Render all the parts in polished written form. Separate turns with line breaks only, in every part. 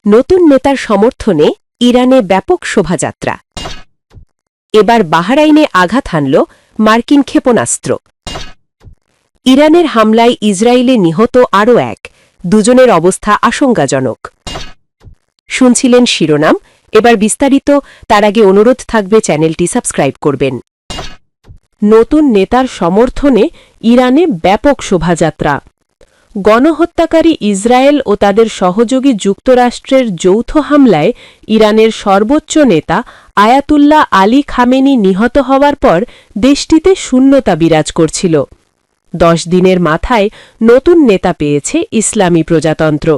নতুন নেতার সমর্থনে ইরানে ব্যাপক শোভাযাত্রা। এবার বাহরাইনে আঘাত হানল মার্কিন ক্ষেপণাস্ত্র। ইরানের হামলায় ইসরায়েলে নিহত আরও এক, দুজনের অবস্থা আশঙ্কাজনক। শুনছিলেন শিরোনাম, এবার বিস্তারিত। তার আগে অনুরোধ থাকবে চ্যানেলটি সাবস্ক্রাইব করবেন। নতুন নেতার সমর্থনে ইরানে ব্যাপক শোভাযাত্রা। গণহত্যাকারী ইসরায়েল ও তাদের সহযোগী যুক্তরাষ্ট্রের যৌথ হামলায় ইরানের সর্বোচ্চ নেতা আয়াতুল্লাহ আলী খামেনি নিহত হওয়ার পর দেশটিতে শূন্যতা বিরাজ করছিল। 10 দিনের মাথায় নতুন নেতা পেয়েছে ইসলামী প্রজাতন্ত্র।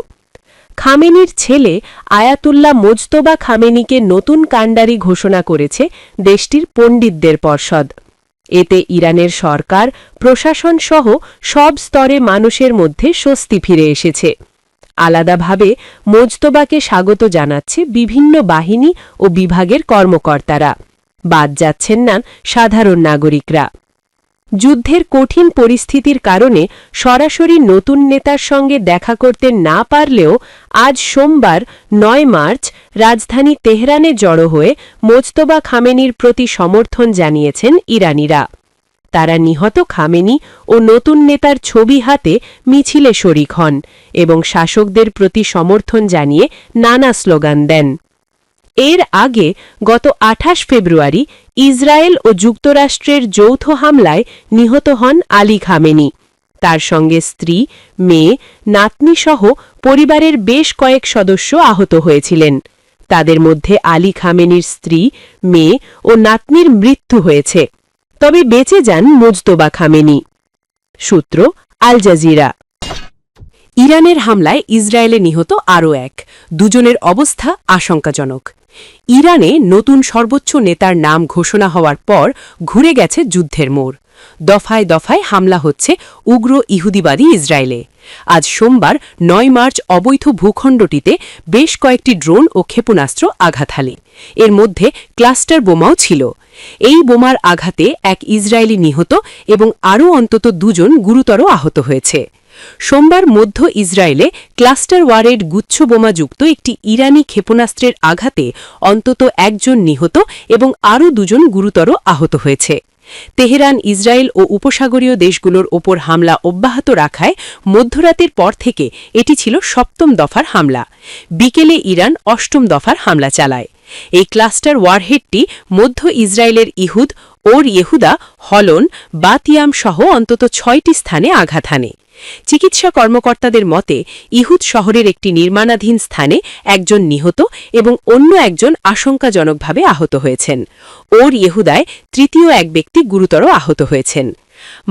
খামেনির ছেলে আয়াতুল্লাহ মোজতবা খামেনিকে নতুন কাণ্ডারি ঘোষণা করেছে দেশটির পণ্ডিতদের পর্ষদ। এতে ইরানের সরকার, প্রশাসন সহ সব স্তরে মানুষের মধ্যে স্বস্তি ফিরে এসেছে। আলাদাভাবে মোজতবাকে স্বাগত জানাচ্ছে বিভিন্ন বাহিনী ও বিভাগের কর্মকর্তারা। বাদ যাচ্ছেন না সাধারণ নাগরিকরা। যুদ্ধের কঠিন পরিস্থিতির কারণে সরাসরি নতুন নেতার সঙ্গে দেখা করতে না পারলেও আজ সোমবার 9 মার্চ রাজধানী তেহরানে জড়ো হয়ে মোজতবা খামেনির প্রতি সমর্থন জানিয়েছেন ইরানিরা। তারা নিহত খামেনি ও নতুন নেতার ছবি হাতে মিছিলে শরিক হন এবং শাসকদের প্রতি সমর্থন জানিয়ে নানা স্লোগান দেন। এর আগে গত 28 ফেব্রুয়ারি ইসরায়েল ও যুক্তরাষ্ট্রের যৌথ হামলায় নিহত হন আলী খামেনি। তার সঙ্গে স্ত্রী, মেয়ে, নাতনিসহ পরিবারের বেশ কয়েক সদস্য আহত হয়েছিলেন। তাদের মধ্যে আলী খামেনির স্ত্রী, মেয়ে ও নাতনির মৃত্যু হয়েছে, তবে বেঁচে যান মোজতবা খামেনি। সূত্র আল জাজিরা। ইরানের হামলায় ইসরায়েলে নিহত আরও এক, দুজনের অবস্থা আশঙ্কাজনক। ইরানে নতুন সর্বোচ্চ নেতার নাম ঘোষণা হওয়ার পর ঘুরে গেছে যুদ্ধের মোড়। দফায় দফায় হামলা হচ্ছে উগ্র ইহুদিবাদী ইসরায়েলে। আজ সোমবার 9 মার্চ অবৈধ ভূখণ্ডটিতে বেশ কয়েকটি ড্রোন ও ক্ষেপণাস্ত্র আঘাত হানে। এর মধ্যে ক্লাস্টার বোমাও ছিল। এই বোমার আঘাতে এক ইসরায়েলি নিহত এবং আরও অন্তত 2 জন গুরুতর আহত হয়েছে। সোমবার মধ্য ইসরায়েলে ক্লাস্টার ওয়ারেড গুচ্ছ বোমাযুক্ত একটি ইরানি ক্ষেপণাস্ত্রের আঘাতে অন্তত 1 জন নিহত এবং আরও 2 জন গুরুতর আহত হয়েছে। তেহরান ইসরায়েল ও উপসাগরীয় দেশগুলোর ওপর হামলা অব্যাহত রাখায় মধ্যরাতের পর থেকে এটি ছিল 7ম দফার হামলা। বিকেলে ইরান 8ম দফার হামলা চালায়। এই ক্লাস্টার ওয়ারহেডটি মধ্য ইসরায়েলের ইহুদ, ওর ইহুদা, হলন, বাতিয়াম সহ অন্তত 6টি স্থানে আঘাত হানে। চিকিৎসা কর্মকর্তাদের মতে ইহুদ শহরের একটি নির্মাণাধীন স্থানে 1 জন নিহত এবং অন্য 1 জন আশঙ্কাজনকভাবে আহত হয়েছেন। ওর ইহুদায় 3য় এক ব্যক্তি গুরুতর আহত হয়েছেন।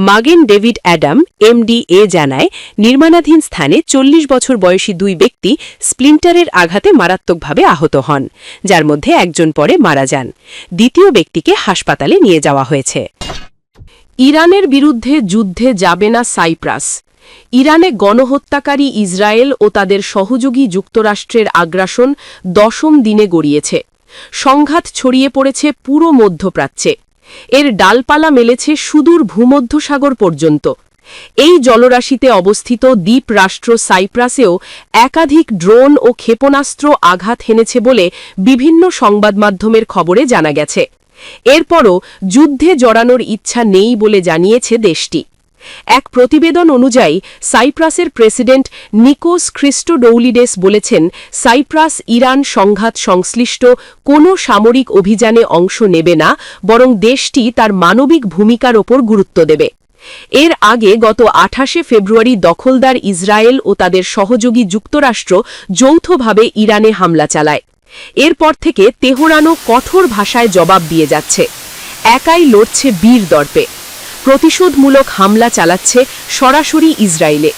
মাগেন ডেভিড অ্যাডাম MDA জানায়, নির্মাণাধীন স্থানে 40 বছর বয়সী 2 ব্যক্তি স্প্লিন্টারের আঘাতে মারাত্মকভাবে আহত হন, যার মধ্যে 1 জন পরে মারা যান। দ্বিতীয় ব্যক্তিকে হাসপাতালে নিয়ে যাওয়া হয়েছে। ইরানের বিরুদ্ধে যুদ্ধে যাবে না সাইপ্রাস। ইরানে গণহত্যাকারী ইসরায়েল ও তাদের সহযোগী যুক্তরাষ্ট্রের আগ্রাসন 10ম দিনে গড়িয়েছে। সংঘাত ছড়িয়ে পড়েছে পুরো মধ্যপ্রাচ্যে। এর ডালপালা মেলেছে সুদূর ভূমধ্যসাগর পর্যন্ত। এই জলরাশিতে অবস্থিত দ্বীপ রাষ্ট্র সাইপ্রাসেও একাধিক ড্রোন ও ক্ষেপণাস্ত্র আঘাত হেনেছে বলে বিভিন্ন সংবাদমাধ্যমের খবরে জানা গেছে। এরপরও যুদ্ধে জড়ানোর ইচ্ছা নেই বলে জানিয়েছে দেশটি। এক প্রতিবেদন অনুযায়ী সাইপ্রাসের প্রেসিডেন্ট নিকোস খ্রিস্টোডৌলিডেস বলেছেন, সাইপ্রাস ইরান সংঘাত সংশ্লিষ্ট কোনো সামরিক অভিযানে অংশ নেবে না, বরং দেশটি তার মানবিক ভূমিকার ওপর গুরুত্ব দেবে। এর আগে গত 28 ফেব্রুয়ারি দখলদার ইসরায়েল ও তাদের সহযোগী যুক্তরাষ্ট্র যৌথভাবে ইরানে হামলা চালায়। এরপর থেকে তেহরানও কঠোর ভাষায় জবাব দিয়ে যাচ্ছে। একাই লড়ছে বীর দর্পে। প্রতিশোধমূলক হামলা চালাচ্ছে সরাসরি ইসরায়েলে।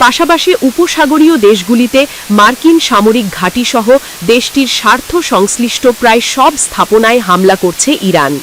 পাশাপাশি উপসাগরীয় দেশগুলিতে মার্কিন সামরিক ঘাঁটিসহ দেশটির স্বার্থ সংশ্লিষ্ট প্রায় সব স্থাপনায় হামলা করছে ইরান।